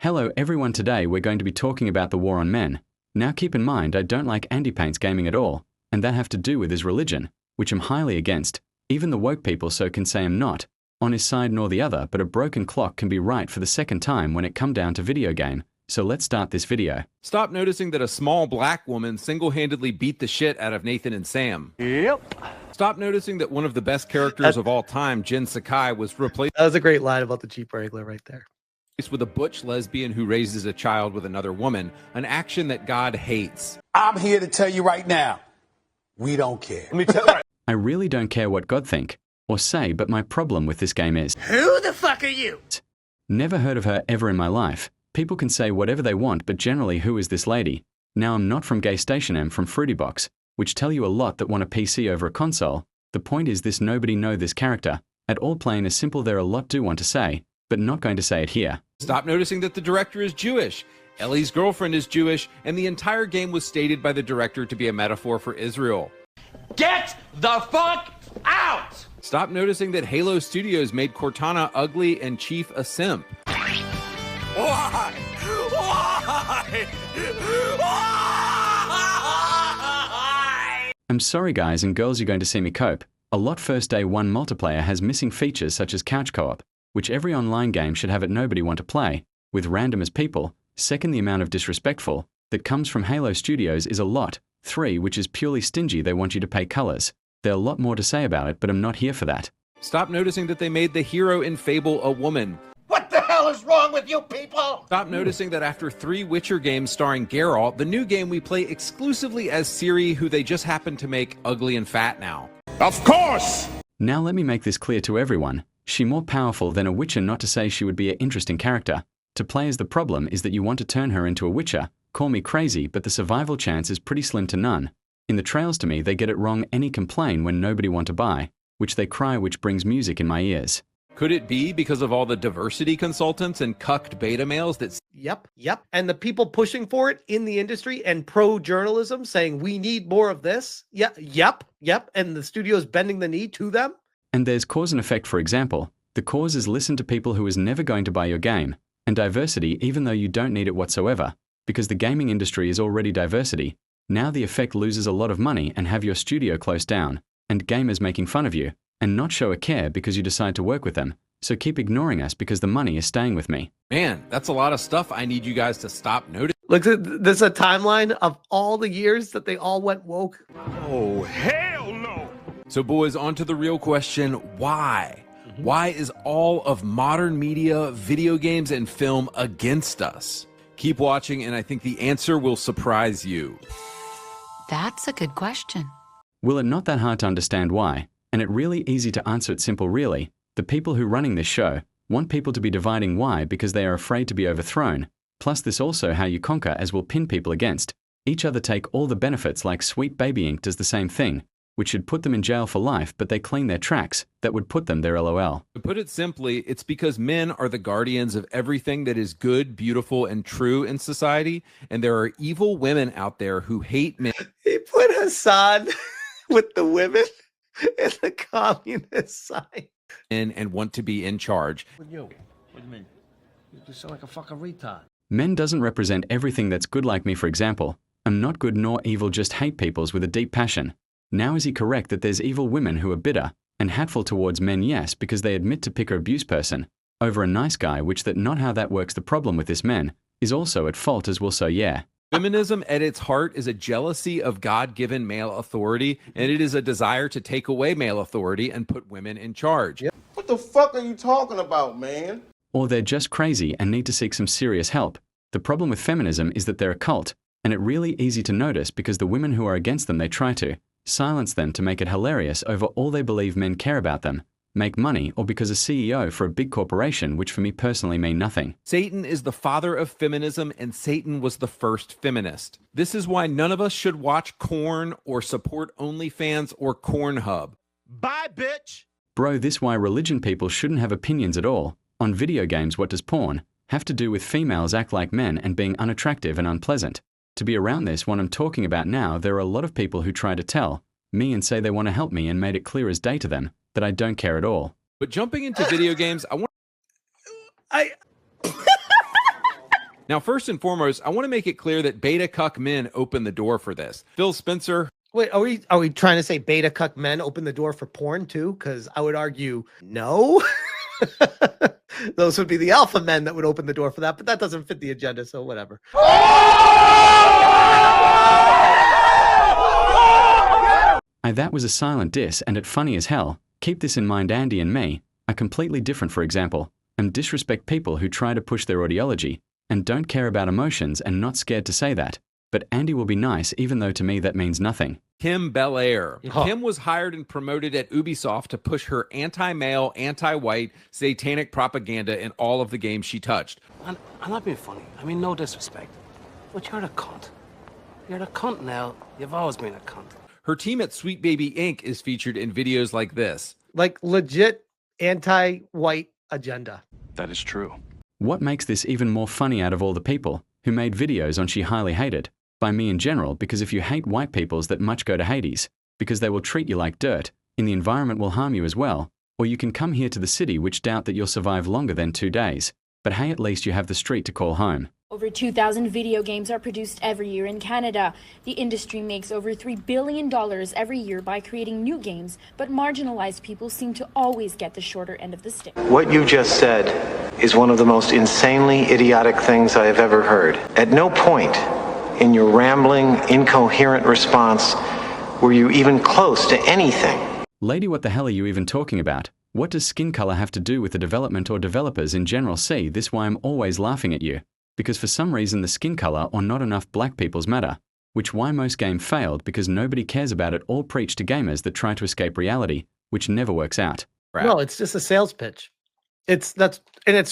Hello everyone, today we're going to be talking about the war on men. Now keep in mind I don't like Andy Paint's gaming at all, and that have to do with his religion, which I'm highly against. Even the woke people so can say I'm not on his side nor the other, but a broken clock can be right for the second time when it come down to video game. So let's start this video. Stop noticing that a small black woman single-handedly beat the shit out of Nathan and Sam. Yep. Stop noticing that one of the best characters of all time, Jin Sakai, was replaced That was a great line about the Jeep Wrangler right there. with a butch lesbian who raises a child with another woman, an action that God hates. I'm here to tell you right now, we don't care. Let me tell you. I really don't care what God think or say, but my problem with this game is, Who the fuck are you? never heard of her ever in my life. People can say whatever they want, but generally, who is this lady? Now, I'm not from Gay Station, I'm from Fruity Box, which tell you a lot that want a PC over a console. The point is this: nobody know this character. At all plain as simple, there are a lot do want to say, but not going to say it here. Stop noticing that the director is Jewish. Ellie's girlfriend is Jewish, and the entire game was stated by the director to be a metaphor for Israel. Get the fuck out! Stop noticing that Halo Studios made Cortana ugly and Chief a simp. Why? Why? Why? I'm sorry guys and girls, you're going to see me cope. A lot. First day one multiplayer has missing features such as couch co-op, which every online game should have it. Nobody want to play with random as people. Second, the amount of disrespectful that comes from Halo Studios is a lot. 3, which is purely stingy, they want you to pay colors. There are a lot more to say about it, but I'm not here for that. Stop noticing that they made the hero in Fable a woman. What the hell is wrong with you people? Stop noticing that after 3 Witcher games starring Geralt, the new game we play exclusively as Ciri, who they just happen to make ugly and fat now. Of course! Now let me make this clear to everyone. She more powerful than a Witcher, not to say she would be an interesting character to play, as the problem is that you want to turn her into a Witcher. Call me crazy, but the survival chance is pretty slim to none. In the trails to me, they get it wrong. Any complain when nobody want to buy, which they cry, which brings music in my ears. Could it be because of all the diversity consultants and cucked beta males that Yep. And the people pushing for it in the industry and pro-journalism saying we need more of this. Yep. And the studio's bending the knee to them. And there's cause and effect. For example, the cause is listen to people who is never going to buy your game, and diversity even though you don't need it whatsoever, because the gaming industry is already diversity. Now the effect loses a lot of money and have your studio closed down, and gamers making fun of you, and not show a care because you decide to work with them. So keep ignoring us because the money is staying with me. Man, that's a lot of stuff I need you guys to stop noticing. Look, this is a timeline of all the years that they all went woke. Oh, hell no! So boys, on to the real question, why? Why is all of modern media, video games, and film against us? Keep watching, and I think the answer will surprise you. That's a good question. Well, it's not that hard to understand why, and it really easy to answer it simple really. The people who running this show want people to be dividing. Why? Because they are afraid to be overthrown. Plus this also how you conquer, as will pin people against each other, take all the benefits, like Sweet Baby Inc. does the same thing, which should put them in jail for life, but they clean their tracks, that would put them there, lol. To put it simply, it's because men are the guardians of everything that is good, beautiful, and true in society, and there are evil women out there who hate men. He put Hassan with the women and the communist side. And want to be in charge. With you? What do you mean? You just sound like a fucking retard. Men doesn't represent everything that's good. Like me, for example. I'm not good nor evil, just hate peoples with a deep passion. Now is he correct that there's evil women who are bitter and hateful towards men? Yes, because they admit to pick or abuse person over a nice guy, which that not how that works. The problem with this men is also at fault as well, so yeah. Feminism at its heart is a jealousy of God-given male authority, and it is a desire to take away male authority and put women in charge. What the fuck are you talking about, man? Or they're just crazy and need to seek some serious help. The problem with feminism is that they're a cult, and it really easy to notice because the women who are against them, they try to silence them to make it hilarious over all they believe men care about them, make money, or because a CEO for a big corporation, which for me personally mean nothing. Satan is the father of feminism, and Satan was the first feminist. This is why none of us should watch Korn or support OnlyFans or Cornhub. Bye, bitch! Bro, this why religion people shouldn't have opinions at all. On video games, what does porn have to do with females act like men and being unattractive and unpleasant? To be around this, what I'm talking about now, there are a lot of people who try to tell me and say they want to help me and made it clear as day to them that I don't care at all. But jumping into video games, I want Now, first and foremost, I want to make it clear that beta cuck men opened the door for this. Phil Spencer. Wait, are we trying to say beta cuck men open the door for porn too? Because I would argue no. Those would be the alpha men that would open the door for that, but that doesn't fit the agenda, so whatever. That was a silent diss and it funny as hell. Keep this in mind. Andy and me are completely different, for example, and disrespect people who try to push their ideology and don't care about emotions and not scared to say that. But Andy will be nice even though to me that means nothing. Kim Belair. Oh. Kim was hired and promoted at Ubisoft to push her anti-male, anti-white, satanic propaganda in all of the games she touched. I'm not being funny. I mean, no disrespect. But you're the cunt. You're the cunt now. You've always been a cunt. Her team at Sweet Baby Inc. is featured in videos like this. Like legit anti-white agenda. That is true. What makes this even more funny out of all the people who made videos on She Highly Hated, by me in general, because if you hate white peoples that much go to Hades, because they will treat you like dirt, and the environment will harm you as well, or you can come here to the city which doubt that you'll survive longer than 2 days. But hey, at least you have the street to call home. Over 2,000 video games are produced every year in Canada. The industry makes over $3 billion every year by creating new games, but marginalized people seem to always get the shorter end of the stick. What you just said is one of the most insanely idiotic things I have ever heard. At no point in your rambling, incoherent response were you even close to anything. Lady, what the hell are you even talking about? What does skin color have to do with the development or developers in general? See, this why I'm always laughing at you. Because for some reason the skin color or not enough black people's matter, which why most game failed because nobody cares about it, all preach to gamers that try to escape reality, which never works out. Right. No, it's just a sales pitch. It's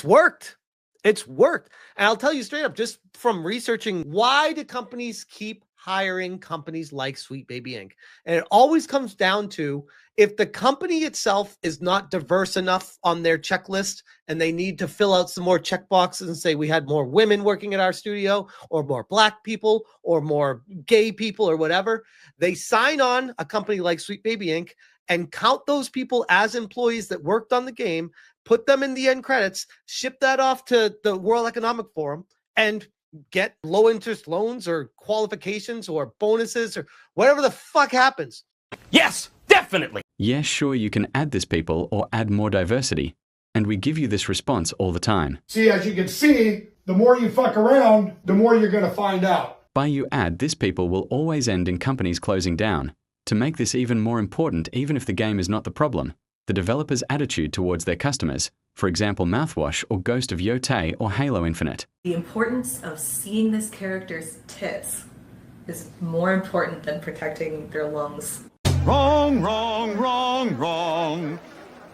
worked. It's worked. And I'll tell you straight up, just from researching, why do companies keep hiring companies like Sweet Baby Inc? And it always comes down to, if the company itself is not diverse enough on their checklist and they need to fill out some more checkboxes and say we had more women working at our studio or more black people or more gay people or whatever, they sign on a company like Sweet Baby Inc. and count those people as employees that worked on the game, put them in the end credits, ship that off to the World Economic Forum, and get low interest loans or qualifications or bonuses or whatever the fuck happens. Yes, definitely. Yeah, sure, you can add this people or add more diversity. And we give you this response all the time. See, as you can see, the more you fuck around, the more you're going to find out. By you add this people will always end in companies closing down. To make this even more important, even if the game is not the problem, the developer's attitude towards their customers, for example Mouthwash or Ghost of Yotei or Halo Infinite. The importance of seeing this character's tits is more important than protecting their lungs. Wrong, wrong, wrong, wrong.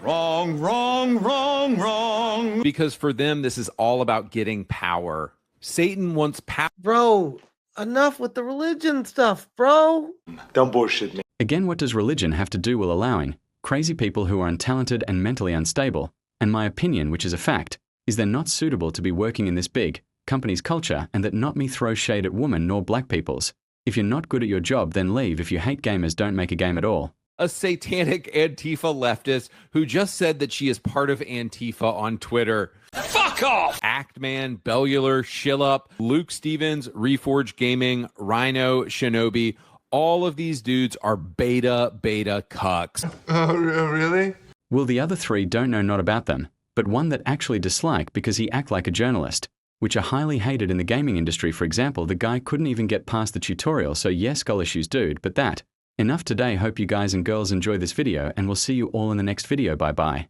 Wrong, wrong, wrong, wrong. Because for them, this is all about getting power. Satan wants power. Bro, enough with the religion stuff, bro. Don't bullshit me. Again, what does religion have to do with allowing crazy people who are untalented and mentally unstable? And my opinion, which is a fact, is they're not suitable to be working in this big company's culture, and that not me throw shade at women nor black peoples. If you're not good at your job, then leave. If you hate gamers, don't make a game at all. A satanic Antifa leftist who just said that she is part of Antifa on Twitter. Fuck off! Actman, Bellular, Shillup, Luke Stevens, Reforge Gaming, Rhino, Shinobi. All of these dudes are beta cucks. Oh, really? Well, the other three don't know not about them, but one that actually dislike because he act like a journalist, which are highly hated in the gaming industry. For example, the guy couldn't even get past the tutorial, so yes, skull issues dude, but that. Enough today. Hope you guys and girls enjoy this video, and we'll see you all in the next video. Bye bye.